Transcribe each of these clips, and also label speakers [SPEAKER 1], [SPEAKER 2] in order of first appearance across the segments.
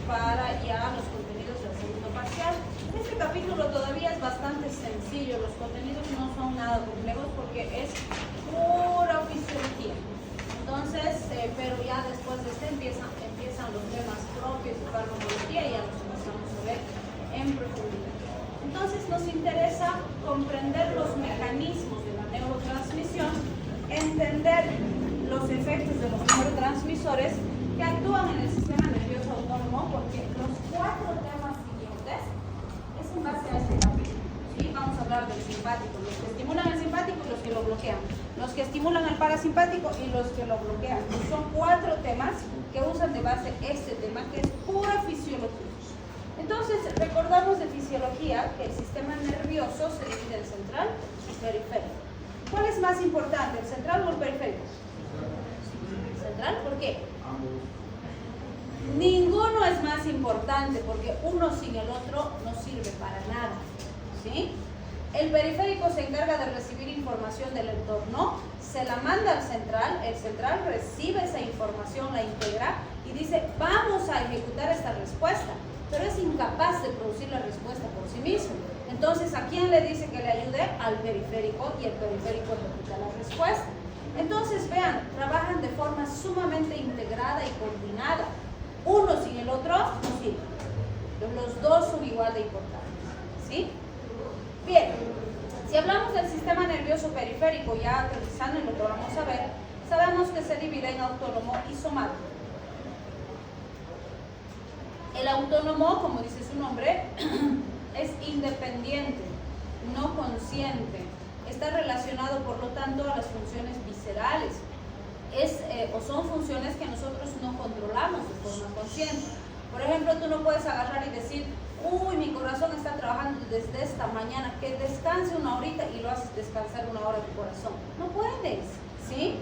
[SPEAKER 1] para ya los contenidos del segundo parcial. Este capítulo todavía es bastante sencillo, los contenidos no son nada complejos porque es pura fisiología. Entonces, pero ya después de este empiezan los temas propios de farmacología y ya los empezamos a ver en profundidad. Entonces nos interesa comprender los mecanismos de la neurotransmisión, entender los efectos de los neurotransmisores que actúan en el sistema nervioso autónomo, porque los 4 temas siguientes es en base a este capítulo. ¿Sí? Vamos a hablar del simpático, los que estimulan el simpático y los que lo bloquean, los que estimulan el parasimpático y los que lo bloquean. Son 4 temas que usan de base este tema, que es pura fisiología. Entonces, recordamos de fisiología que el sistema nervioso se divide en central y periférico. ¿Cuál es más importante, el central o el periférico? ¿Central? ¿Por qué? Ninguno es más importante porque uno sin el otro no sirve para nada. ¿Sí? El periférico se encarga de recibir información del entorno, se la manda al central, el central recibe esa información, la integra y dice, vamos a ejecutar esta respuesta, pero es incapaz de producir la respuesta por sí mismo. Entonces, ¿a quién le dice que le ayude? Al periférico, y el periférico ejecuta la respuesta. Entonces, vean, trabajan de forma sumamente integrada y coordinada. Uno sin el otro no sirve. Los dos son igual de importantes. ¿Sí? Bien, si hablamos del sistema nervioso periférico, ya aterrizando en lo que vamos a ver, sabemos que se divide en autónomo y somático. El autónomo, como dice su nombre, es independiente, no consciente, está relacionado por lo tanto a las funciones viscerales, o son funciones que nosotros no controlamos de forma consciente. Por ejemplo, tú no puedes agarrar y decir, uy, mi corazón está trabajando desde esta mañana, que descanse una horita, y lo haces descansar una hora tu corazón. No puedes, ¿sí?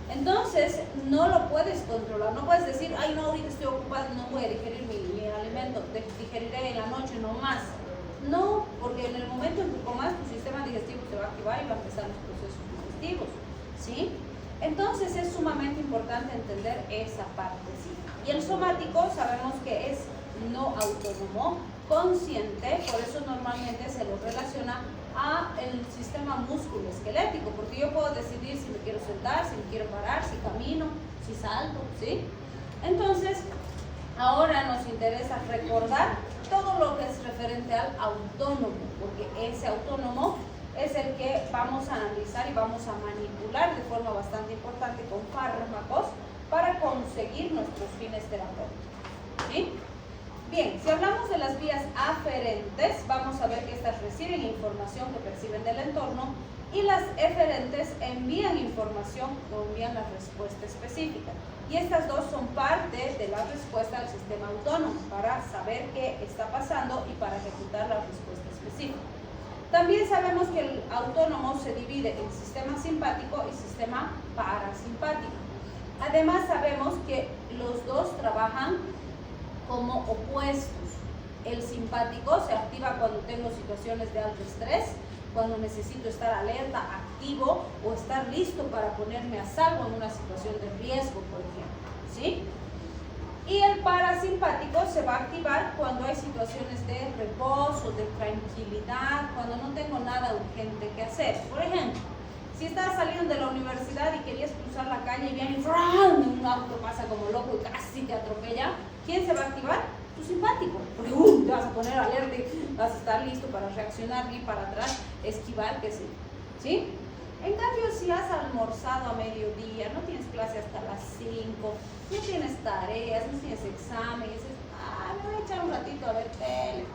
[SPEAKER 1] Entonces, no lo puedes controlar. No puedes decir, ay, no, ahorita estoy ocupada, no voy a digerir mi alimento, digeriré en la noche, no más. No, porque en el momento en que comas, tu sistema digestivo se va a activar y va a empezar los procesos digestivos, ¿sí? Entonces, es sumamente importante entender esa parte, ¿sí? Y el somático sabemos que es no autónomo, consciente, por eso normalmente se lo relaciona a el sistema músculo-esquelético, porque yo puedo decidir si me quiero sentar, si me quiero parar, si camino, si salto, ¿sí? Entonces, ahora nos interesa recordar todo lo que es referente al autónomo, porque ese autónomo es el que vamos a analizar y vamos a manipular de forma bastante importante con fármacos para conseguir nuestros fines terapéuticos, ¿sí? Bien, si hablamos de las vías aferentes, vamos a ver que estas reciben información que perciben del entorno y las eferentes envían información o envían la respuesta específica. Y estas dos son parte de la respuesta del sistema autónomo para saber qué está pasando y para ejecutar la respuesta específica. También sabemos que el autónomo se divide en sistema simpático y sistema parasimpático. Además sabemos que los dos trabajan como opuestos. El simpático se activa cuando tengo situaciones de alto estrés, cuando necesito estar alerta, activo o estar listo para ponerme a salvo en una situación de riesgo, por ejemplo, ¿sí? Y el parasimpático se va a activar cuando hay situaciones de reposo, de tranquilidad, cuando no tengo nada urgente que hacer. Por ejemplo, si estás saliendo de la universidad y querías cruzar la calle y viene un auto pasa como loco y casi te atropella, ¿quién se va a activar? Tu simpático, porque te vas a poner alerta y vas a estar listo para reaccionar, ir para atrás, esquivar, qué sé yo, ¿sí? En cambio, si has almorzado a mediodía, no tienes clase hasta las 5, no tienes tareas, no tienes examen, y dices, me voy a echar un ratito a ver tele,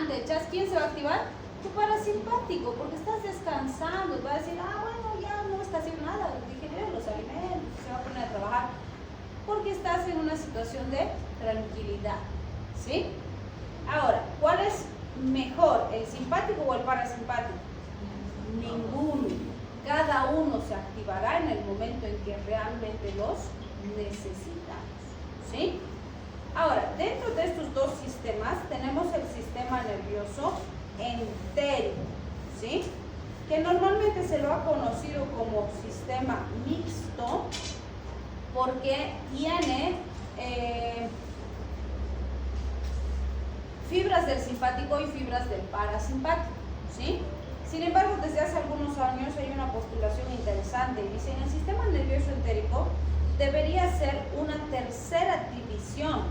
[SPEAKER 1] te echas, ¿quién se va a activar? Tu parasimpático, porque estás descansando, y va a decir, bueno, ya no está haciendo nada, digerir los alimentos, se va a poner a trabajar, porque estás en una situación de tranquilidad, ¿sí? Ahora, ¿cuál es mejor, el simpático o el parasimpático? Ninguno. Cada uno se activará en el momento en que realmente los necesitamos, ¿sí? Ahora, dentro de estos dos sistemas tenemos el sistema nervioso entérico, ¿sí? Que normalmente se lo ha conocido como sistema mixto porque tiene fibras del simpático y fibras del parasimpático, ¿sí? Sin embargo, desde hace algunos años hay una postulación interesante y dice, en el sistema nervioso entérico debería ser una tercera división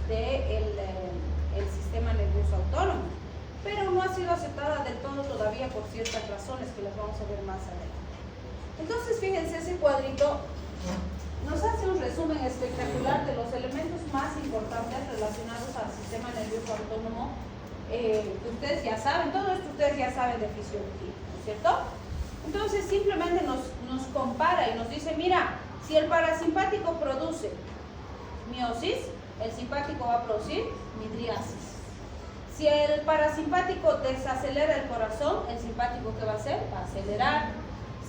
[SPEAKER 1] del sistema nervioso autónomo, pero no ha sido aceptada del todo todavía por ciertas razones que las vamos a ver más adelante. Entonces, fíjense, ese cuadrito nos hace un resumen espectacular de los elementos más importantes relacionados al sistema nervioso autónomo. Ustedes ya saben, todo esto ustedes ya saben de fisiología, ¿no es cierto? Entonces simplemente nos compara y nos dice, mira, si el parasimpático produce miosis, el simpático va a producir midriasis. Si el parasimpático desacelera el corazón, el simpático ¿qué va a hacer? Va a acelerar.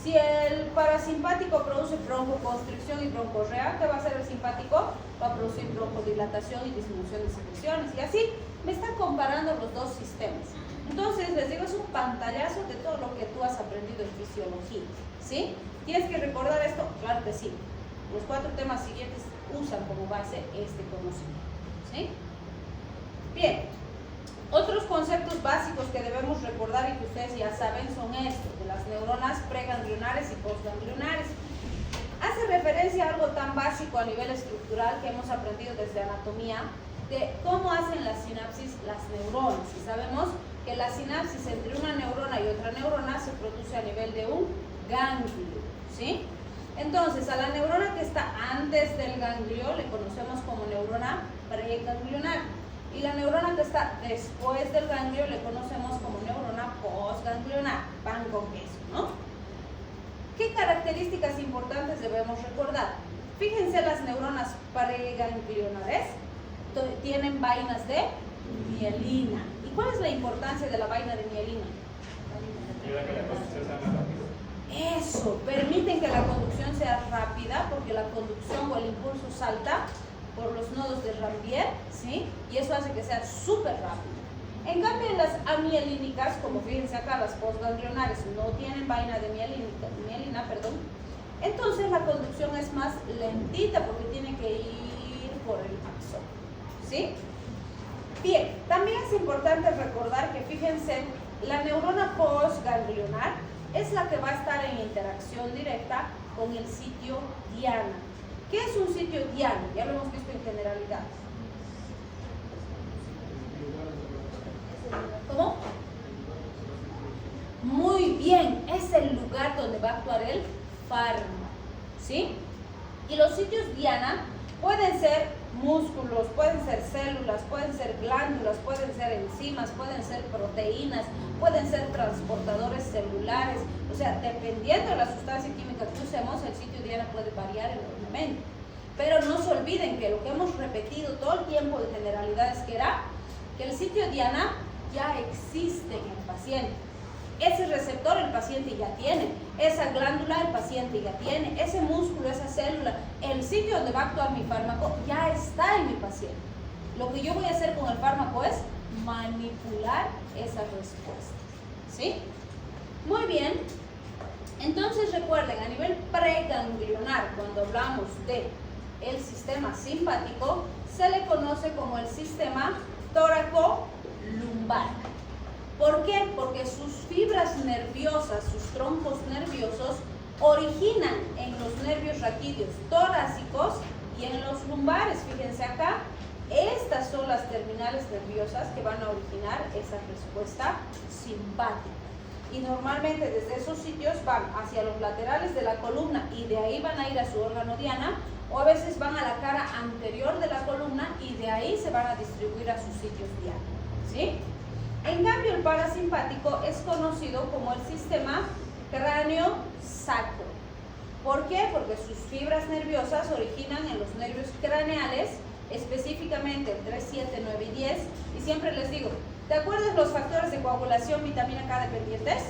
[SPEAKER 1] Si el parasimpático produce broncoconstricción y broncorrea, ¿qué va a hacer el simpático? Va a producir broncodilatación y disminución de secreciones. Y así me está comparando los dos sistemas. Entonces, les digo, es un pantallazo de todo lo que tú has aprendido en fisiología, ¿sí? ¿Tienes que recordar esto? Claro que sí. Los 4 temas siguientes usan como base este conocimiento, ¿sí? Bien. Otros conceptos básicos que debemos recordar y que ustedes ya saben son estos, de las neuronas preganglionares y postganglionares. Hace referencia a algo tan básico a nivel estructural que hemos aprendido desde anatomía, de cómo hacen la sinapsis las neuronas. Y sabemos que la sinapsis entre una neurona y otra neurona se produce a nivel de un ganglio, ¿sí? Entonces, a la neurona que está antes del ganglio le conocemos como neurona preganglionar. Y la neurona que está después del ganglio le conocemos como neurona postganglionar, pan con queso, ¿no? ¿Qué características importantes debemos recordar? Fíjense, las neuronas preganglionares tienen vainas de mielina. ¿Y cuál es la importancia de la vaina de mielina?
[SPEAKER 2] Ayuda a que la conducción sea más rápida.
[SPEAKER 1] Eso, permiten que la conducción sea rápida porque la conducción o el impulso salta por los nodos de Ranvier, ¿sí? Y eso hace que sea súper rápido. En cambio, en las amielínicas, como fíjense acá, las postganglionares no tienen vaina de mielina, entonces la conducción es más lentita porque tiene que ir por el axón, ¿sí? Bien, también es importante recordar que, fíjense, la neurona postganglionar es la que va a estar en interacción directa con el sitio diana. ¿Qué es un sitio diana? Ya lo hemos visto en generalidades. ¿Cómo? Muy bien, es el lugar donde va a actuar el fármaco, ¿sí? Y los sitios diana pueden ser músculos, pueden ser células, pueden ser glándulas, pueden ser enzimas, pueden ser proteínas, pueden ser transportadores celulares. O sea, dependiendo de la sustancia química que usemos, el sitio diana puede variar enormemente. Pero no se olviden que lo que hemos repetido todo el tiempo de generalidades que era que el sitio diana ya existe en el paciente. Ese receptor el paciente ya tiene, esa glándula el paciente ya tiene, ese músculo, esa célula, el sitio donde va a actuar mi fármaco ya está en mi paciente. Lo que yo voy a hacer con el fármaco es manipular esa respuesta, ¿sí? Muy bien. Entonces recuerden, a nivel preganglionar, cuando hablamos de el sistema simpático, se le conoce como el sistema tóraco-lumbar. ¿Por qué? Porque sus fibras nerviosas, sus troncos nerviosos, originan en los nervios raquídeos torácicos y en los lumbares. Fíjense acá, estas son las terminales nerviosas que van a originar esa respuesta simpática. Y normalmente desde esos sitios van hacia los laterales de la columna y de ahí van a ir a su órgano diana, o a veces van a la cara anterior de la columna y de ahí se van a distribuir a sus sitios diana, ¿sí? En cambio, el parasimpático es conocido como el sistema cráneo-sacro. ¿Por qué? Porque sus fibras nerviosas originan en los nervios craneales, específicamente el 3, 7, 9 y 10. Y siempre les digo, ¿te acuerdas los factores de coagulación vitamina K dependientes?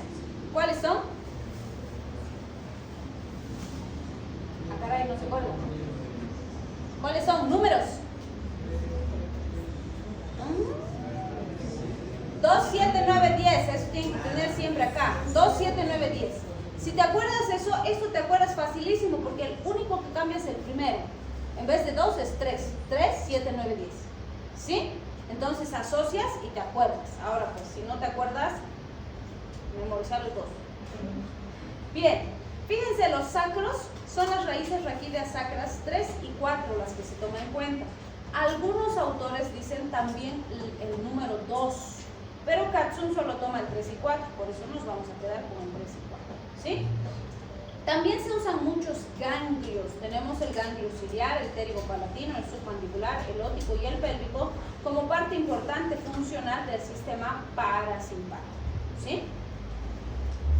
[SPEAKER 1] ¿Cuáles son? Ah, caray, no se acuerdan. ¿Cuáles son? Números. 2, 7, 9, 10, eso tienen que tener siempre acá. 2, 7, 9, 10. Si te acuerdas eso, esto te acuerdas facilísimo porque el único que cambia es el primero. En vez de 2 es 3. 3, 7, 9, 10. ¿Sí? Entonces asocias y te acuerdas. Ahora pues, si no te acuerdas, memorizar los dos. Bien, fíjense, los sacros son las raíces raquídeas sacras 3 y 4 las que se toman en cuenta. Algunos autores dicen también el número 2, pero Katzun solo toma el 3 y 4, por eso nos vamos a quedar con el 3 y 4, ¿sí? También se usan muchos ganglios. Tenemos el ganglio ciliar, el pterigopalatino, el submandibular, el óptico y el pélvico como parte importante funcional del sistema parasimpático, ¿sí?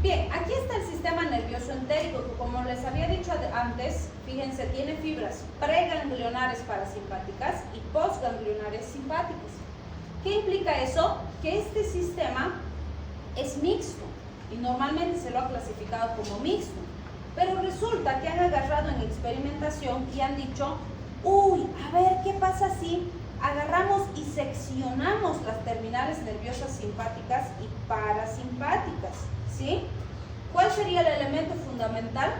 [SPEAKER 1] Bien, aquí está el sistema nervioso entérico, que como les había dicho antes, fíjense, tiene fibras preganglionares parasimpáticas y postganglionares simpáticas. ¿Qué implica eso? Que este sistema es mixto y normalmente se lo ha clasificado como mixto. Pero resulta que han agarrado en experimentación y han dicho, uy, a ver, ¿qué pasa si agarramos y seccionamos las terminales nerviosas simpáticas y parasimpáticas? ¿Sí? ¿Cuál sería el elemento fundamental?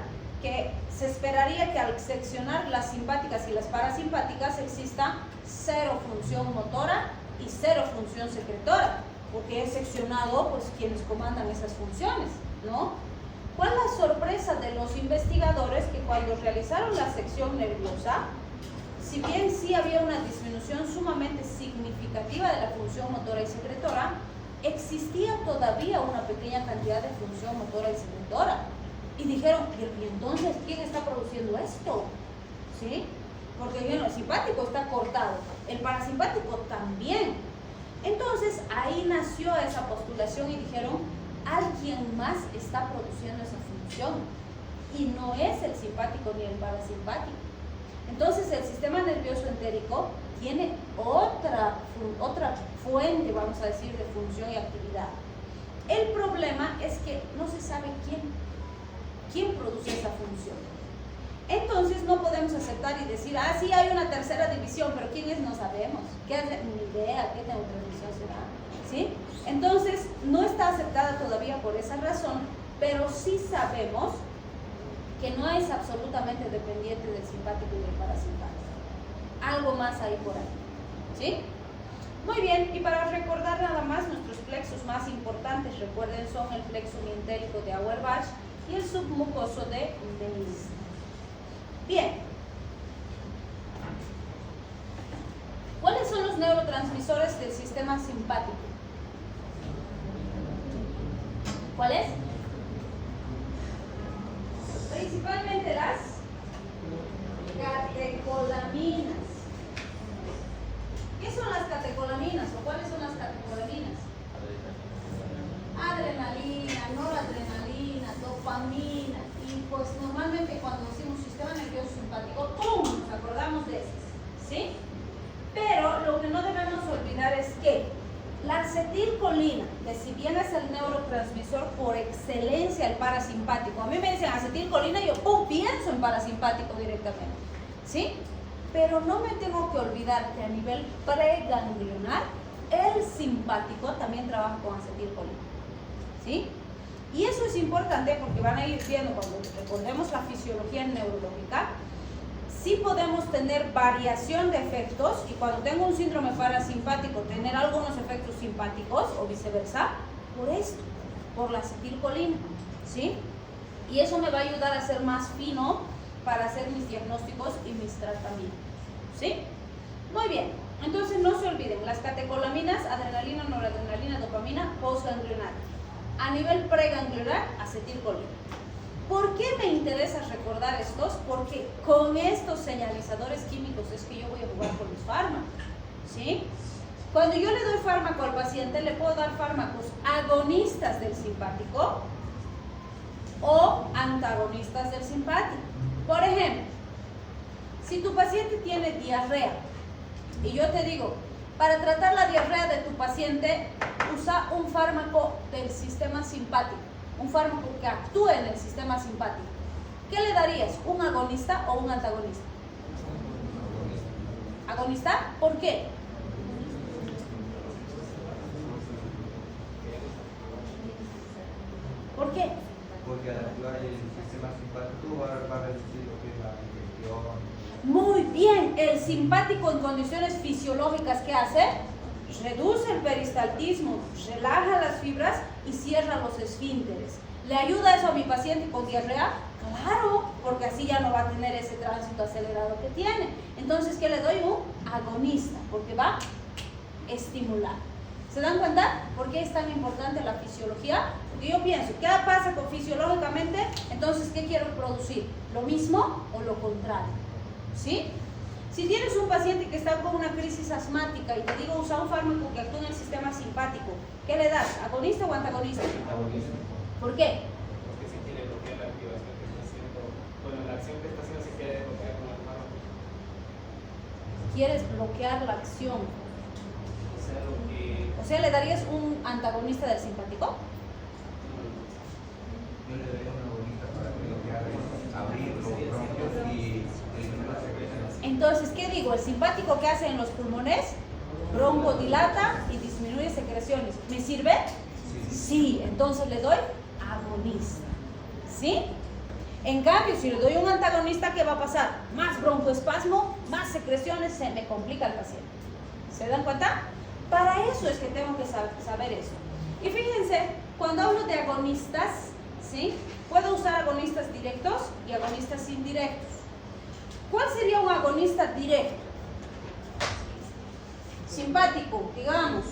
[SPEAKER 1] Que se esperaría que al seccionar las simpáticas y las parasimpáticas exista cero función motora y cero función secretora, porque he seccionado pues quienes comandan esas funciones, ¿no? ¿Cuál es la sorpresa de los investigadores? Que cuando realizaron la sección nerviosa, si bien sí había una disminución sumamente significativa de la función motora y secretora, existía todavía una pequeña cantidad de función motora y secretora. Y dijeron, ¿y entonces quién está produciendo esto? ¿Sí? Porque bueno, el simpático está cortado, el parasimpático también. Entonces ahí nació esa postulación y dijeron, alguien más está produciendo esa función y no es el simpático ni el parasimpático. Entonces el sistema nervioso entérico tiene otra fuente, vamos a decir, de función y actividad. El problema es que no se sabe quién produce esa función. Entonces no podemos aceptar y decir, ah, sí, hay una tercera división, pero ¿quién es? No sabemos. ¿Qué es? Ni idea, ¿qué neurotransmisión será? ¿Sí? Entonces no está aceptada todavía por esa razón, pero sí sabemos que no es absolutamente dependiente del simpático y del parasimpático. Algo más ahí por ahí. ¿Sí? Muy bien, y para recordar nada más, nuestros plexos más importantes, recuerden, son el plexo mientérico de Auerbach y el submucoso de Menisner. Bien. ¿Cuáles son los neurotransmisores del sistema simpático? ¿Cuáles? Principalmente las catecolaminas. ¿Qué son las catecolaminas o cuáles son las catecolaminas? Adrenalina, noradrenalina, dopamina. Y pues normalmente cuando decimos sistema nervioso simpático, ¡pum!, nos acordamos de esas, ¿sí? Pero lo que no debemos olvidar es que la acetilcolina, que si bien es el neurotransmisor por excelencia el parasimpático, a mí me dicen acetilcolina y yo ¡pum!, pienso en parasimpático directamente, ¿sí? Pero no me tengo que olvidar que a nivel preganglionar, el simpático también trabaja con acetilcolina, ¿sí? Y eso es importante porque van a ir viendo cuando recordemos la fisiología neurológica, sí podemos tener variación de efectos y cuando tengo un síndrome parasimpático tener algunos efectos simpáticos o viceversa, por esto, por la acetilcolina, ¿sí? Y eso me va a ayudar a ser más fino para hacer mis diagnósticos y mis tratamientos, ¿sí? Muy bien, entonces no se olviden, las catecolaminas, adrenalina, noradrenalina, dopamina, postganglionar. A nivel preganglionar, acetilcolina. ¿Por qué me interesa recordar estos? Porque con estos señalizadores químicos es que yo voy a jugar con los fármacos, ¿sí? Cuando yo le doy fármaco al paciente, le puedo dar fármacos agonistas del simpático o antagonistas del simpático. Por ejemplo, si tu paciente tiene diarrea y yo te digo, para tratar la diarrea de tu paciente, usa un fármaco del sistema simpático, un fármaco que actúe en el sistema simpático. ¿Qué le darías? ¿Un agonista o un antagonista? ¿Agonista? ¿Por qué? ¿Por qué?
[SPEAKER 3] Porque al actuar el sistema simpático va a reducir lo que es la infección.
[SPEAKER 1] Muy bien, el simpático en condiciones fisiológicas, ¿qué hace? reduce el peristaltismo, relaja las fibras y cierra los esfínteres. ¿Le ayuda eso a mi paciente con diarrea? Claro, porque así ya no va a tener ese tránsito acelerado que tiene. Entonces, ¿qué le doy? Un agonista, porque va a estimular. ¿Se dan cuenta por qué es tan importante la fisiología? Porque yo pienso, ¿qué pasa con fisiológicamente? Entonces, ¿qué quiero producir? ¿Lo mismo o lo contrario? ¿Sí? Si tienes un paciente que está con una crisis asmática y te digo usa un fármaco que actúa en el sistema simpático, ¿qué le das? ¿Agonista o antagonista?
[SPEAKER 2] Agonista.
[SPEAKER 1] ¿Por qué?
[SPEAKER 2] Porque si quiere bloquear la activación que está haciendo, bueno, la acción que está haciendo se quiere bloquear con el fármaco.
[SPEAKER 1] Quieres bloquear la acción.
[SPEAKER 2] O sea, lo que...
[SPEAKER 1] O sea, ¿le darías un antagonista del simpático?
[SPEAKER 3] Yo le daría una bonita para bloquear, abrir los bronquios y eliminar las secreciones.
[SPEAKER 1] Entonces, ¿qué digo? El simpático que hace en los pulmones, broncodilata y disminuye secreciones. ¿Me sirve? Sí, entonces le doy agonista. ¿Sí? En cambio, si le doy un antagonista, ¿qué va a pasar? Más broncoespasmo, más secreciones, se me complica el paciente. ¿Se dan cuenta? Para eso es que tengo que saber eso. Y fíjense, cuando hablo de agonistas, ¿sí? Puedo usar agonistas directos y agonistas indirectos. ¿Cuál sería un agonista directo? Simpático, digamos,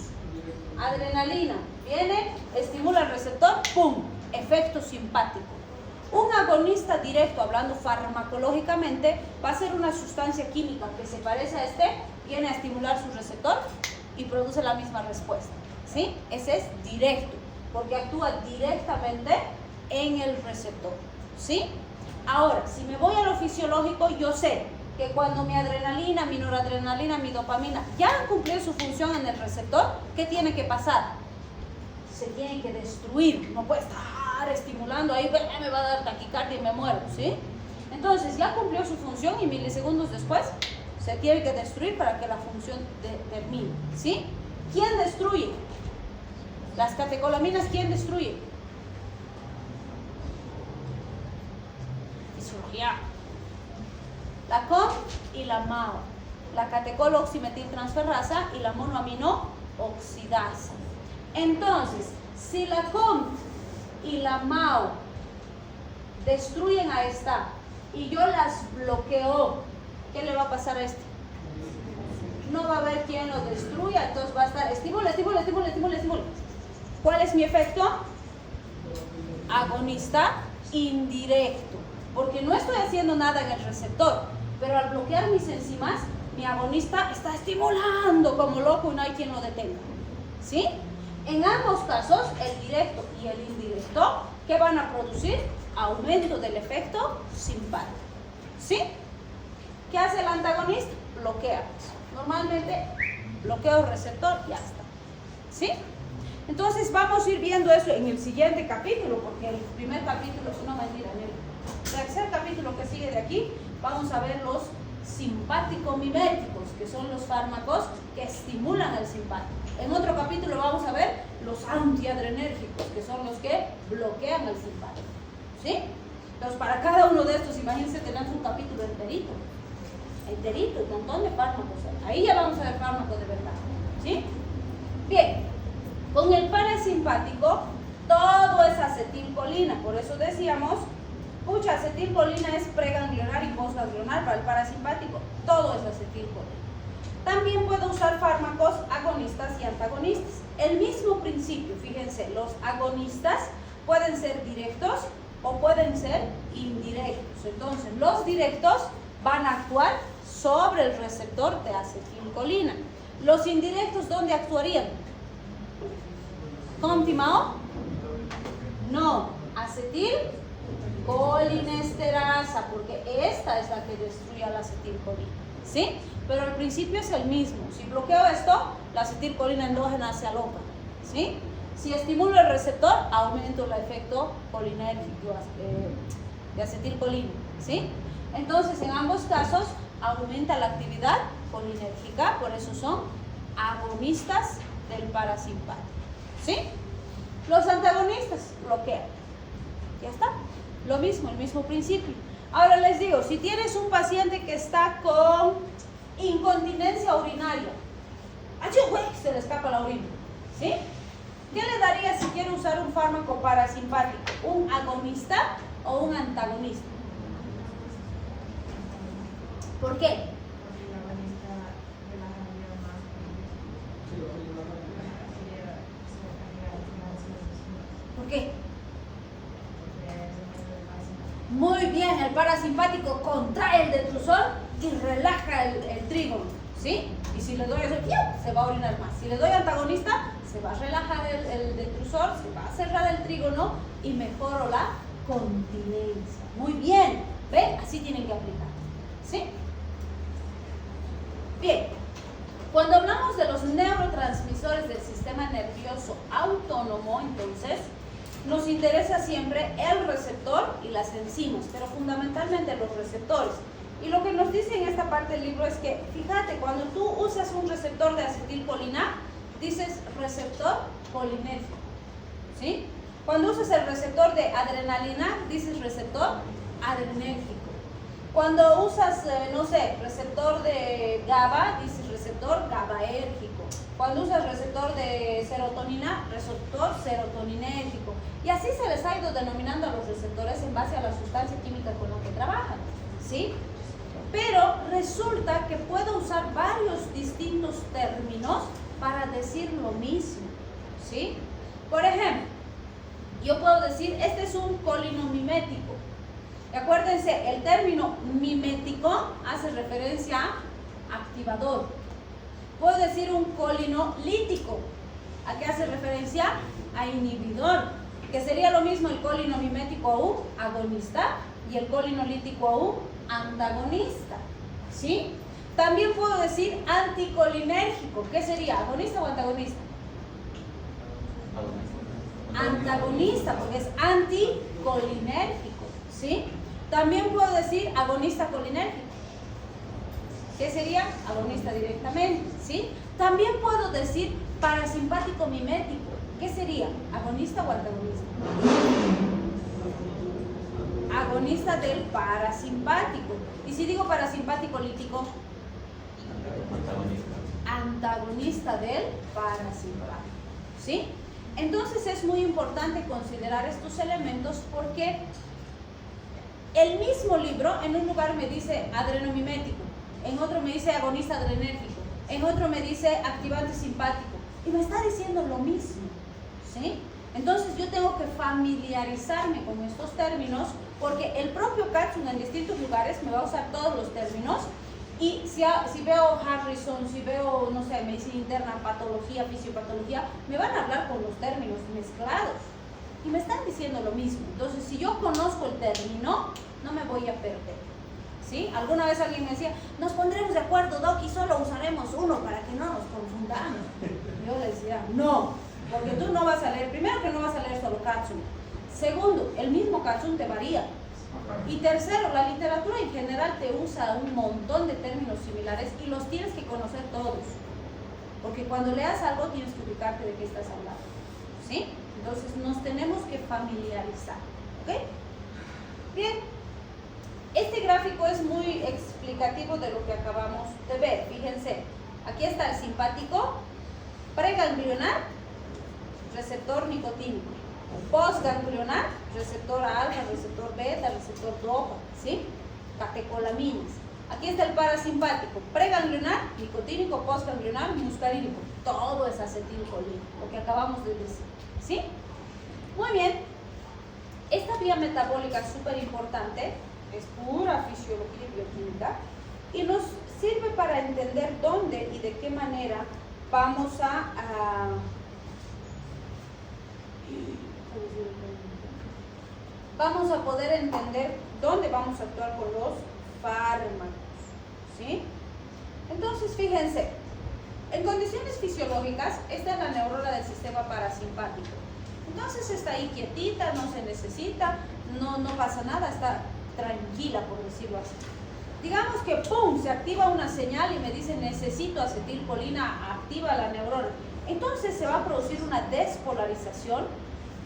[SPEAKER 1] adrenalina, viene, estimula el receptor, ¡pum! Efecto simpático. Un agonista directo, hablando farmacológicamente, va a ser una sustancia química que se parece a este, viene a estimular su receptor y produce la misma respuesta, ¿sí? Ese es directo, porque actúa directamente en el receptor, ¿sí? Ahora, si me voy a lo fisiológico, yo sé que cuando mi adrenalina, mi noradrenalina, mi dopamina ya han cumplido su función en el receptor, ¿qué tiene que pasar? Se tiene que destruir, no puede estar estimulando ahí, me va a dar taquicardia y me muero, ¿sí? Entonces ya cumplió su función y milisegundos después se tiene que destruir para que la función termine, ¿sí? ¿Quién destruye? Las catecolaminas, ¿quién destruye? Fisiología. La COM y la MAO, la catecol-oximetiltransferasa y la monoaminooxidasa. Entonces, si la COM y la MAO destruyen a esta y yo las bloqueo, ¿qué le va a pasar a este? No va a haber quien lo destruya, entonces va a estar estímulo, estímulo, estímulo, estímulo, estímulo. ¿Cuál es mi efecto? Agonista indirecto, porque no estoy haciendo nada en el receptor, pero al bloquear mis enzimas, mi agonista está estimulando como loco y no hay quien lo detenga, ¿sí? En ambos casos, el directo y el indirecto, ¿qué van a producir? Aumento del efecto simpático, ¿sí? ¿Qué hace el antagonista? Bloquea. Normalmente, bloqueo el receptor y ya está, ¿sí? Entonces, vamos a ir viendo eso en el siguiente capítulo, porque el primer capítulo, no mentira, en el tercer capítulo que sigue de aquí, vamos a ver los simpático-miméticos, que son los fármacos que estimulan el simpático. En otro capítulo vamos a ver los antiadrenérgicos, que son los que bloquean el simpático, ¿sí? Entonces, para cada uno de estos, imagínense, tenemos un capítulo enterito, un montón de fármacos. Ahí ya vamos a ver fármacos de verdad, ¿sí? Bien, con el parasimpático, todo es acetilcolina, por eso decíamos, pucha, acetilcolina es preganglionar y postganglionar. Para el parasimpático, todo es acetilcolina. También puedo usar fármacos agonistas y antagonistas. El mismo principio, fíjense, los agonistas pueden ser directos o pueden ser indirectos. Entonces, los directos van a actuar sobre el receptor de acetilcolina. Los indirectos, ¿dónde actuarían? ¿Contimao? No, acetilcolinesterasa, porque esta es la que destruye la acetilcolina, ¿sí? Pero el principio es el mismo. Si bloqueo esto, la acetilcolina endógena se aloca, ¿sí? Si estimulo el receptor, aumento el efecto colinérgico de acetilcolina, ¿sí? Entonces, en ambos casos, aumenta la actividad colinérgica, por eso son agonistas del parasimpático, ¿sí? Los antagonistas bloquean. Ya está. Lo mismo, el mismo principio. Ahora les digo, si tienes un paciente que está con incontinencia urinaria, se le escapa la orina, ¿sí? ¿Qué le daría si quiere usar un fármaco parasimpático? ¿Un agonista o un antagonista? ¿Por qué? ¿Por qué? Muy bien, el parasimpático contrae el detrusor y relaja el trígono, ¿sí? Y si le doy eso, se va a orinar más. Si le doy antagonista, se va a relajar el detrusor, se va a cerrar el trígono y mejoro la continencia. Muy bien, ¿ven? Así tienen que aplicar, ¿sí? Bien, cuando hablamos de los neurotransmisores del sistema nervioso autónomo, entonces, nos interesa siempre el receptor y las enzimas, pero fundamentalmente los receptores. Y lo que nos dice en esta parte del libro es que, fíjate, cuando tú usas un receptor de acetilcolina, dices receptor colinérgico, ¿sí? Cuando usas el receptor de adrenalina, dices receptor adrenérgico. Cuando usas, no sé, receptor de GABA, dices receptor GABAérgico. Cuando usas receptor de serotonina, receptor serotoninérgico. Y así se les ha ido denominando a los receptores en base a la sustancia química con la que trabajan, ¿sí? Pero resulta que puedo usar varios distintos términos para decir lo mismo, ¿sí? Por ejemplo, yo puedo decir, este es un colinomimético. Y acuérdense, el término mimético hace referencia a activador. Puedo decir un colinolítico. ¿A qué hace referencia? A inhibidor. Que sería lo mismo el colinamimético a un agonista y el colinolítico a un antagonista, ¿sí? También puedo decir anticolinérgico. ¿Qué sería? ¿Agonista o antagonista? Antagonista, porque es anticolinérgico, ¿sí? También puedo decir agonista colinérgico. ¿Qué sería? Agonista directamente, ¿sí? También puedo decir parasimpático mimético. ¿Qué sería? ¿Agonista o antagonista? Agonista del parasimpático. Y si digo parasimpático lítico, antagonista del parasimpático, ¿sí? Entonces es muy importante considerar estos elementos porque el mismo libro en un lugar me dice adrenomimético, en otro me dice agonista adrenérgico, en otro me dice activante simpático y me está diciendo lo mismo, ¿sí? Entonces yo tengo que familiarizarme con estos términos porque el propio Katsun en distintos lugares me va a usar todos los términos y si veo Harrison, si veo, no sé, medicina interna, patología, fisiopatología, me van a hablar con los términos mezclados y me están diciendo lo mismo. Entonces si yo conozco el término, no me voy a perder, ¿sí? Alguna vez alguien me decía, nos pondremos de acuerdo, Doc, y solo usaremos uno para que no nos confundamos. Yo le decía, no, porque tú no vas a leer, primero que no vas a leer solo Katsun, segundo, el mismo Katsun te varía, y tercero, la literatura en general te usa un montón de términos similares y los tienes que conocer todos, porque cuando leas algo tienes que ubicarte de qué estás hablando, ¿sí? Entonces nos tenemos que familiarizar, ¿ok? Bien, este gráfico es muy explicativo de lo que acabamos de ver. Fíjense, aquí está el simpático, preganglionar, receptor nicotínico, postganglionar, receptor alfa, receptor beta, receptor dopa, ¿sí? Catecolaminas. Aquí está el parasimpático, preganglionar, nicotínico, postganglionar, muscarínico. Todo es acetilcolina, lo que acabamos de decir, ¿sí? Muy bien. Esta vía metabólica es súper importante, es pura fisiología y bioquímica y nos sirve para entender dónde y de qué manera vamos a poder entender dónde vamos a actuar con los fármacos, ¿sí? Entonces, fíjense, en condiciones fisiológicas, esta es la neurona del sistema parasimpático. Entonces está ahí quietita, no se necesita, no pasa nada, está tranquila, por decirlo así. Digamos que ¡pum!, se activa una señal y me dice necesito acetilcolina, activa la neurona. Entonces se va a producir una despolarización,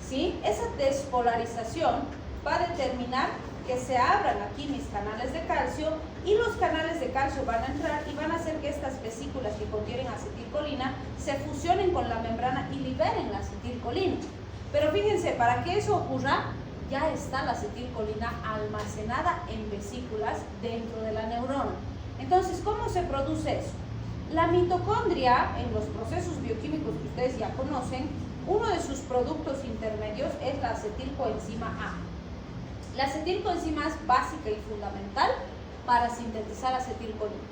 [SPEAKER 1] ¿sí? Esa despolarización va a determinar que se abran aquí mis canales de calcio y los canales de calcio van a entrar y van a hacer que estas vesículas que contienen acetilcolina se fusionen con la membrana y liberen la acetilcolina. Pero fíjense, para que eso ocurra, ya está la acetilcolina almacenada en vesículas dentro de la neurona. Entonces, ¿cómo se produce eso? La mitocondria, en los procesos bioquímicos que ustedes ya conocen, uno de sus productos intermedios es la acetilcoenzima A. La acetilcoenzima es básica y fundamental para sintetizar acetilcolina.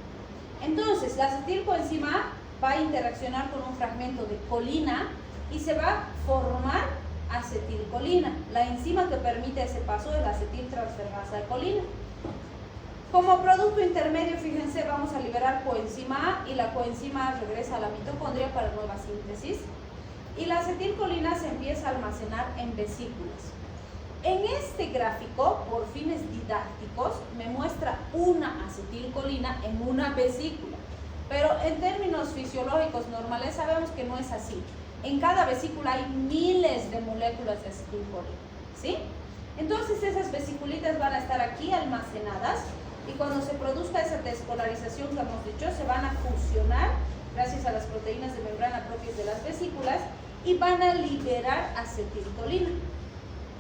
[SPEAKER 1] Entonces, la acetilcoenzima A va a interaccionar con un fragmento de colina y se va a formar acetilcolina. La enzima que permite ese paso es la acetiltransferasa de colina. Como producto intermedio, fíjense, vamos a liberar coenzima A y la coenzima A regresa a la mitocondria para nueva síntesis y la acetilcolina se empieza a almacenar en vesículas. En este gráfico, por fines didácticos, me muestra una acetilcolina en una vesícula, pero en términos fisiológicos normales sabemos que no es así. En cada vesícula hay miles de moléculas de acetilcolina, ¿sí? Entonces esas vesiculitas van a estar aquí almacenadas y cuando se produzca esa despolarización que hemos dicho, se van a fusionar gracias a las proteínas de membrana propias de las vesículas y van a liberar acetilcolina.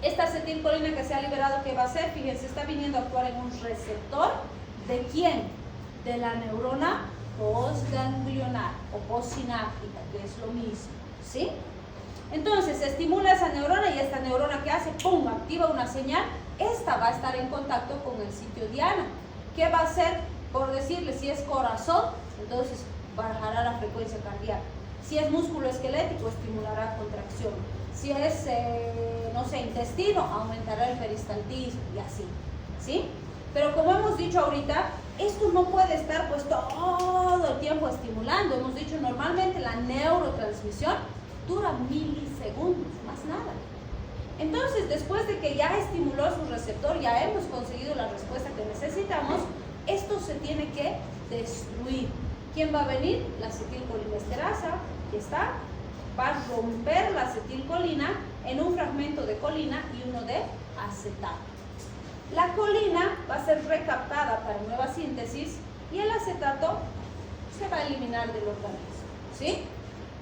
[SPEAKER 1] Esta acetilcolina que se ha liberado, ¿qué va a hacer? Fíjense, está viniendo a actuar en un receptor. ¿De quién? De la neurona postganglionar o postsináptica, que es lo mismo, ¿sí? Entonces, se estimula esa neurona y esta neurona, ¿qué hace? ¡Pum! Activa una señal. Esta va a estar en contacto con el sitio diana. ¿Qué va a hacer? Por decirle, si es corazón, entonces bajará la frecuencia cardíaca. Si es músculo esquelético, estimulará contracción. Si es, no sé, intestino, aumentará el peristaltismo y así, ¿sí? Pero como hemos dicho ahorita, esto no puede estar pues todo el tiempo estimulando. Hemos dicho, normalmente la neurotransmisión dura milisegundos, más nada. Entonces, después de que ya estimuló su receptor, ya hemos conseguido la respuesta que necesitamos, esto se tiene que destruir. ¿Quién va a venir? La acetilcolinesterasa, que está, va a romper la acetilcolina en un fragmento de colina y uno de acetato. La colina va a ser recaptada para nueva síntesis y el acetato se va a eliminar del organismo, ¿sí?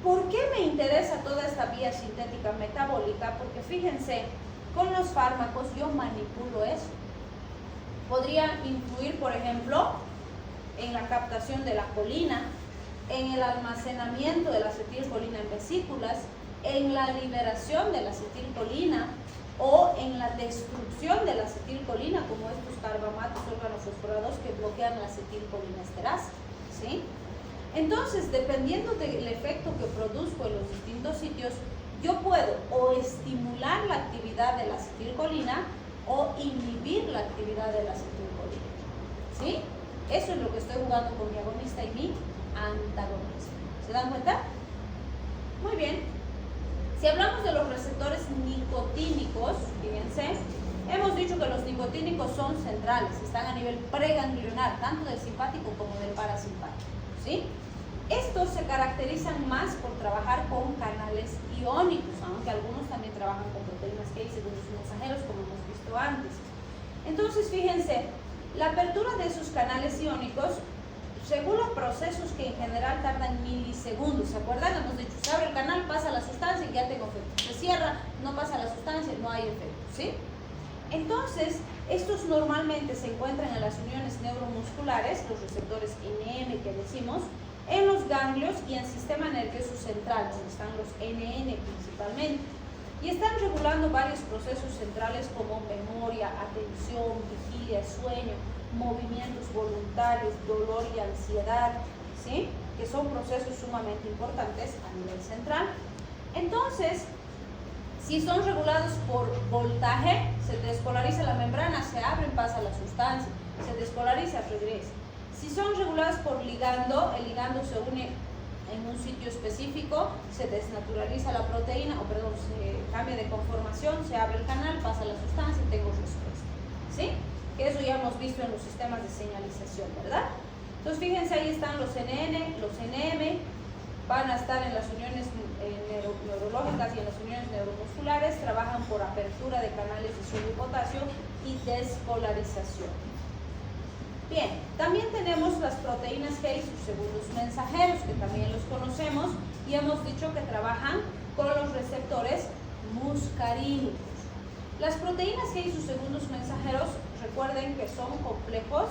[SPEAKER 1] ¿Por qué me interesa toda esta vía sintética metabólica? Porque fíjense, con los fármacos yo manipulo eso. Podría influir, por ejemplo, en la captación de la colina, en el almacenamiento de la acetilcolina en vesículas, en la liberación de la acetilcolina o en la destrucción de la acetilcolina, como estos carbamatos organofosforados que bloquean la acetilcolinesterasa, ¿sí? Entonces, dependiendo del efecto que produzco en los distintos sitios, yo puedo o estimular la actividad de la acetilcolina o inhibir la actividad de la acetilcolina, ¿sí? Eso es lo que estoy jugando con mi agonista y mi antagonista. ¿Se dan cuenta? Muy bien. Si hablamos de los receptores nicotínicos, fíjense, hemos dicho que los nicotínicos son centrales, están a nivel preganglionar, tanto del simpático como del parasimpático, ¿sí? Estos se caracterizan más por trabajar con canales iónicos, aunque algunos también trabajan con proteínas que hay segundos mensajeros, como hemos visto antes. Entonces, fíjense, la apertura de esos canales iónicos, según los procesos que en general tardan milisegundos, ¿se acuerdan? Hemos dicho, se abre el canal, pasa la sustancia y ya tengo efecto. Se cierra, no pasa la sustancia, no hay efecto, ¿sí? Entonces, estos normalmente se encuentran en las uniones neuromusculares, los receptores NM que decimos, en los ganglios y en el sistema nervioso central, donde están los NN principalmente. Y están regulando varios procesos centrales como memoria, atención, vigilia, sueño, movimientos voluntarios, dolor y ansiedad, ¿sí? Que son procesos sumamente importantes a nivel central. Entonces, si son regulados por voltaje, se despolariza la membrana, se abre, pasa la sustancia, se despolariza, regresa. Si son regulados por ligando, el ligando se une en un sitio específico, se desnaturaliza la proteína, se cambia de conformación, se abre el canal, pasa la sustancia y tengo respuesta, ¿sí? Que eso ya hemos visto en los sistemas de señalización, ¿verdad? Entonces fíjense, ahí están los NN, los NM, van a estar en las uniones neurológicas y en las uniones neuromusculares, trabajan por apertura de canales de sodio y potasio y despolarización. Bien, también tenemos las proteínas G y sus segundos mensajeros, que también los conocemos y hemos dicho que trabajan con los receptores muscarínicos. Las proteínas G y sus segundos mensajeros, recuerden que son complejos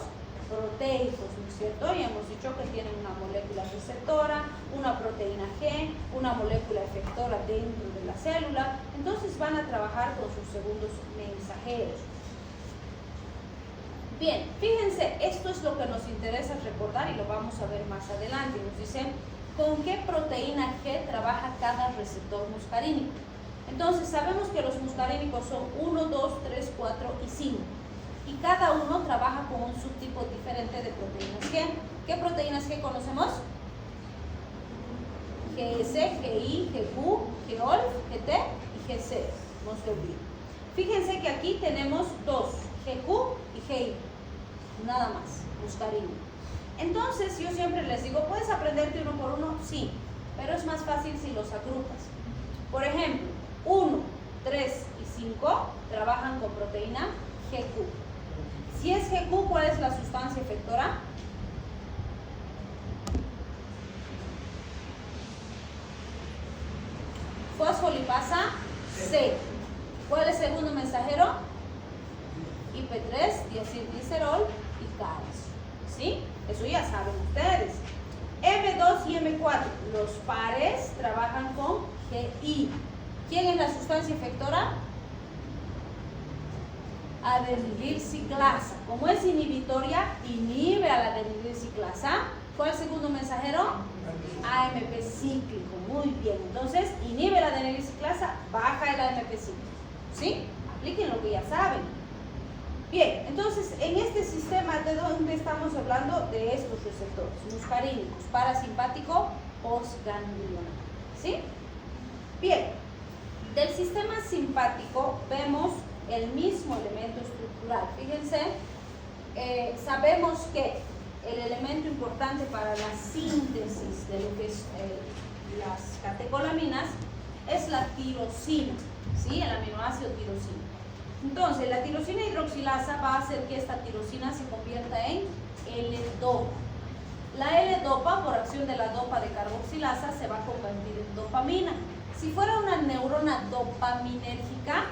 [SPEAKER 1] proteicos, ¿no es cierto? Y hemos dicho que tienen una molécula receptora, una proteína G, una molécula efectora dentro de la célula, entonces van a trabajar con sus segundos mensajeros. Bien, fíjense, esto es lo que nos interesa recordar y lo vamos a ver más adelante. Nos dicen con qué proteína G trabaja cada receptor muscarínico. Entonces sabemos que los muscarínicos son 1, 2, 3, 4 y 5. Y cada uno trabaja con un subtipo diferente de proteínas G. ¿Qué proteínas G conocemos? GS, GI, GQ, GOL, GT y GC. No se olviden. Fíjense que aquí tenemos dos, GQ y GI. Nada más, muscarínico. Entonces yo siempre les digo, ¿puedes aprenderte uno por uno? Sí, pero es más fácil si los agrupas. Por ejemplo, 1, 3 y 5 trabajan con proteína GQ. Si es GQ, ¿cuál es la sustancia efectora? Fosfolipasa C. ¿Cuál es el segundo mensajero? IP3, diacilglicerol y calcio. ¿Sí? Eso ya saben ustedes. M2 y M4, los pares trabajan con GI. ¿Quién es la sustancia efectora? Adenilciclasa. Como es inhibitoria, inhibe a la adenilciclasa. ¿Cuál es el segundo mensajero? AMP cíclico. Muy bien. Entonces, inhibe la adenilciclasa, baja el AMP cíclico. ¿Sí? Apliquen lo que ya saben. Bien, entonces, en este sistema, ¿de dónde estamos hablando? De estos receptores muscarínicos, parasimpático, postganglionar. ¿Sí? Bien, del sistema simpático vemos el mismo elemento estructural. Fíjense, sabemos que el elemento importante para la síntesis de lo que es las catecolaminas es la tirosina, ¿sí? El aminoácido tirosina. Entonces, la tirosina hidroxilasa va a hacer que esta tirosina se convierta en L-dopa. La L-dopa, por acción de la dopa de carboxilasa, se va a convertir en dopamina. Si fuera una neurona dopaminérgica,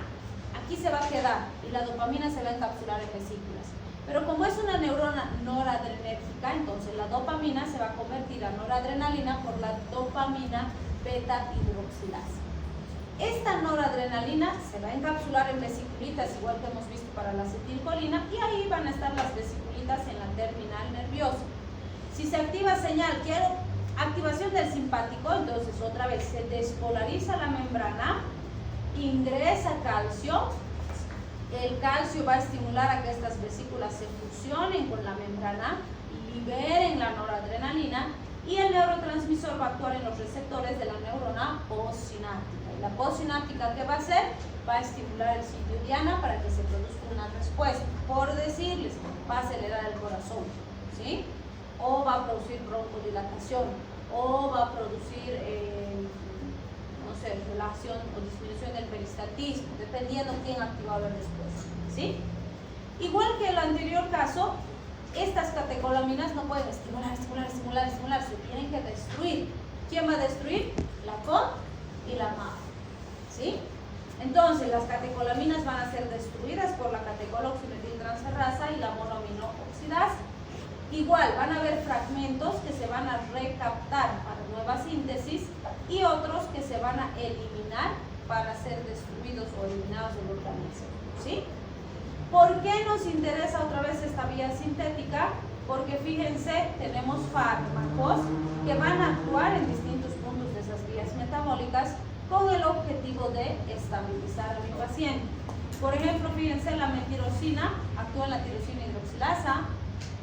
[SPEAKER 1] aquí se va a quedar y la dopamina se va a encapsular en vesículas. Pero como es una neurona noradrenérgica, entonces la dopamina se va a convertir a noradrenalina por la dopamina beta hidroxilasa. Esta noradrenalina se va a encapsular en vesiculitas, igual que hemos visto para la acetilcolina, y ahí van a estar las vesiculitas en la terminal nerviosa. Si se activa señal, quiero activación del simpático, entonces otra vez se despolariza la membrana, ingresa calcio, el calcio va a estimular a que estas vesículas se fusionen con la membrana, liberen la noradrenalina y el neurotransmisor va a actuar en los receptores de la neurona postsináptica. La postsináptica, ¿qué va a hacer? Va a estimular el sitio diana para que se produzca una respuesta. Por decirles, va a acelerar el corazón, ¿sí? O va a producir broncodilatación, o va a producir, no sé, relación o disminución del peristaltismo, dependiendo quién ha activado la respuesta, ¿sí? Igual que el anterior caso, estas catecolaminas no pueden estimular, se tienen que destruir. ¿Quién va a destruir? La CON y la MAP, ¿sí? Entonces, las catecolaminas van a ser destruidas por la catecoloximetiltransferasa y la monoaminoxidasa. Igual, van a haber fragmentos que se van a recaptar para nueva síntesis y otros que se van a eliminar para ser destruidos o eliminados del organismo, ¿sí? ¿Por qué nos interesa otra vez esta vía sintética? Porque fíjense, tenemos fármacos que van a actuar en distintos puntos de esas vías metabólicas con el objetivo de estabilizar a mi paciente. Por ejemplo, fíjense, la metirosina actúa en la tirosina hidroxilasa,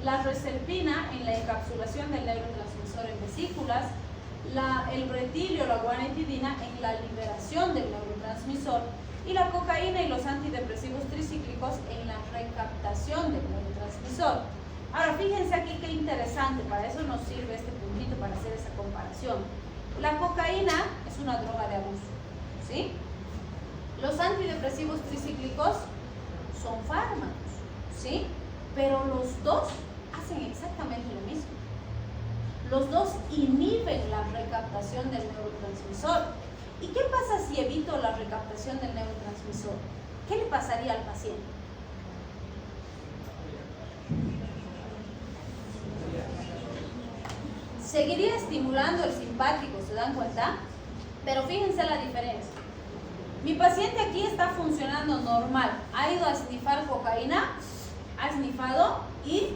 [SPEAKER 1] la reserpina en la encapsulación del neurotransmisor en vesículas, el bretilio, la guanetidina en la liberación del neurotransmisor y la cocaína y los antidepresivos tricíclicos en la recaptación del neurotransmisor. Ahora, fíjense aquí qué interesante, para eso nos sirve este puntito para hacer esa comparación. La cocaína es una droga de abuso, ¿sí? Los antidepresivos tricíclicos son fármacos, ¿sí? Pero los dos hacen exactamente lo mismo. Los dos inhiben la recaptación del neurotransmisor. ¿Y qué pasa si evito la recaptación del neurotransmisor? ¿Qué le pasaría al paciente? Seguiría estimulando el simpático, ¿se dan cuenta? Pero fíjense la diferencia. Mi paciente aquí está funcionando normal. Ha ido a snifar cocaína, ha snifado y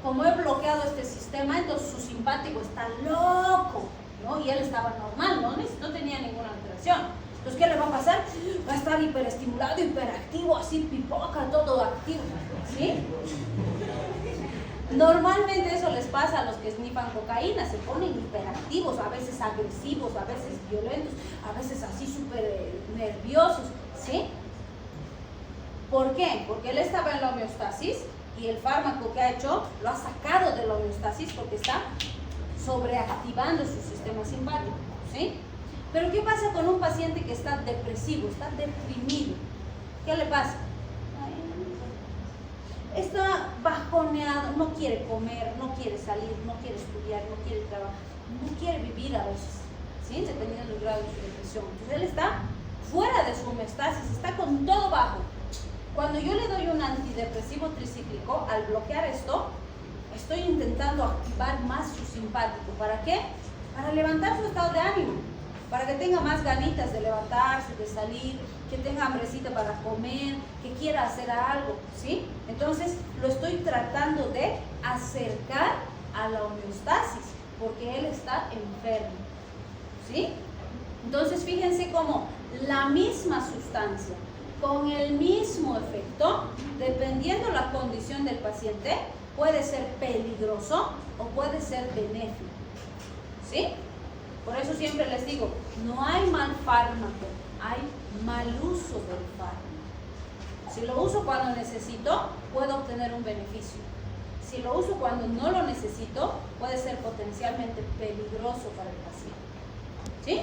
[SPEAKER 1] como he bloqueado este sistema, entonces su simpático está loco, ¿no? Y él estaba normal, no tenía ninguna alteración. Entonces, ¿qué le va a pasar? Va a estar hiperestimulado, hiperactivo, así pipoca, todo activo, ¿sí? Normalmente eso les pasa a los que snifan cocaína, se ponen hiperactivos, a veces agresivos, a veces violentos, a veces así súper nerviosos, ¿sí? ¿Por qué? Porque él estaba en la homeostasis y el fármaco que ha hecho lo ha sacado de la homeostasis porque está sobreactivando su sistema simpático, ¿sí? Pero ¿qué pasa con un paciente que está depresivo, está deprimido? ¿Qué le pasa? Está bajoneado, no quiere comer, no quiere salir, no quiere estudiar, no quiere trabajar, no quiere vivir a veces, ¿sí? Dependiendo del grado de su depresión. Entonces él está fuera de su homeostasis, está con todo bajo. Cuando yo le doy un antidepresivo tricíclico, al bloquear esto, estoy intentando activar más su simpático. ¿Para qué? Para levantar su estado de ánimo, para que tenga más ganitas de levantarse, de salir, que tenga hambrecita para comer, que quiera hacer algo, ¿sí? Entonces lo estoy tratando de acercar a la homeostasis, porque él está enfermo, ¿sí? Entonces fíjense cómo la misma sustancia, con el mismo efecto, dependiendo la condición del paciente, puede ser peligroso o puede ser benéfico, ¿sí? Por eso siempre les digo, no hay mal fármaco, hay mal uso del fármaco. Si lo uso cuando necesito, puedo obtener un beneficio. Si lo uso cuando no lo necesito, puede ser potencialmente peligroso para el paciente, ¿sí?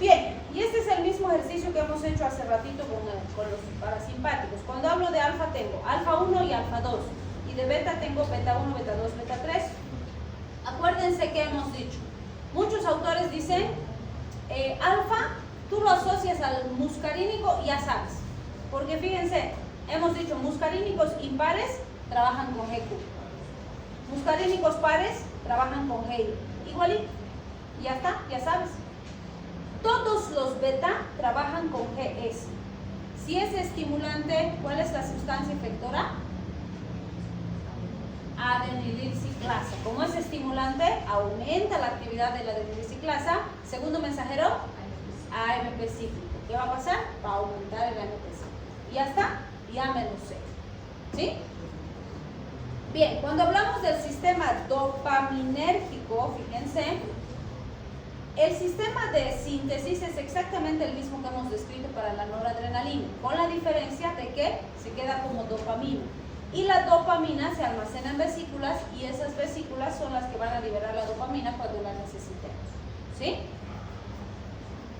[SPEAKER 1] Bien, y este es el mismo ejercicio que hemos hecho hace ratito con los parasimpáticos. Cuando hablo de alfa tengo alfa 1 y alfa 2, y de beta tengo beta 1, beta 2, beta 3. Acuérdense que hemos dicho, muchos autores dicen, alfa, tú lo asocias al muscarínico y ya sabes, porque fíjense, hemos dicho muscarínicos impares trabajan con GQ, muscarínicos pares trabajan con GI, igualito, ya está, ya sabes. Todos los beta trabajan con GS. Si es estimulante, ¿cuál es la sustancia efectora? Adenilciclasa. Como es estimulante, aumenta la actividad de la adenilciclasa. Segundo mensajero, AMP cíclico. ¿Qué va a pasar? Va a aumentar el AMP cíclico. Ya está, ya me lo sé. ¿Sí? Bien, cuando hablamos del sistema dopaminérgico, fíjense, el sistema de síntesis es exactamente el mismo que hemos descrito para la noradrenalina, con la diferencia de que se queda como dopamina. Y la dopamina se almacena en vesículas y esas vesículas son las que van a liberar la dopamina cuando la necesitemos, ¿sí?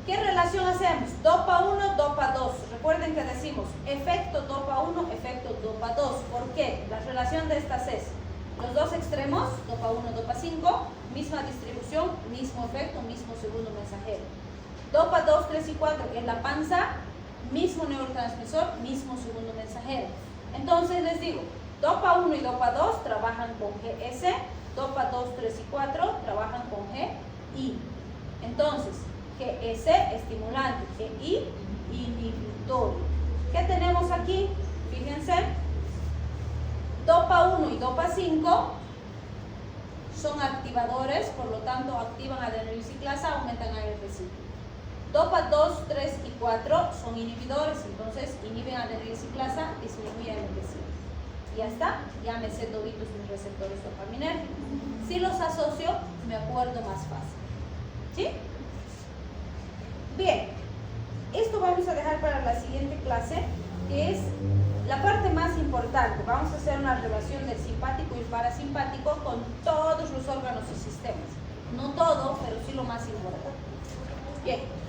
[SPEAKER 1] ¿Qué relación hacemos? Dopa 1, dopa 2. Recuerden que decimos efecto dopa 1, efecto dopa 2. ¿Por qué? La relación de estas es los dos extremos, dopa 1, dopa 5, misma distribución, mismo efecto, mismo segundo mensajero. Dopa 2, 3 y 4 en la panza, mismo neurotransmisor, mismo segundo mensajero. Entonces les digo, dopa 1 y dopa 2 trabajan con GS, dopa 2, 3 y 4 trabajan con GI. Entonces, GS estimulante, GI inhibitorio. ¿Qué tenemos aquí? Fíjense, dopa 1 y dopa 5 son activadores, por lo tanto activan adenilciclasa, aumentan AMP cíclico. Dopa 2, 3 y 4 son inhibidores, entonces inhiben adenilciclasa, disminuyen AMP cíclico. Ya está, ya me sé toditos mis receptores dopaminérgicos. Si los asocio, me acuerdo más fácil. ¿Sí? Bien, esto vamos a dejar para la siguiente clase, que es la parte más importante. Vamos a hacer una relación del simpático y el parasimpático con todos los órganos y sistemas. No todo, pero sí lo más importante. Bien.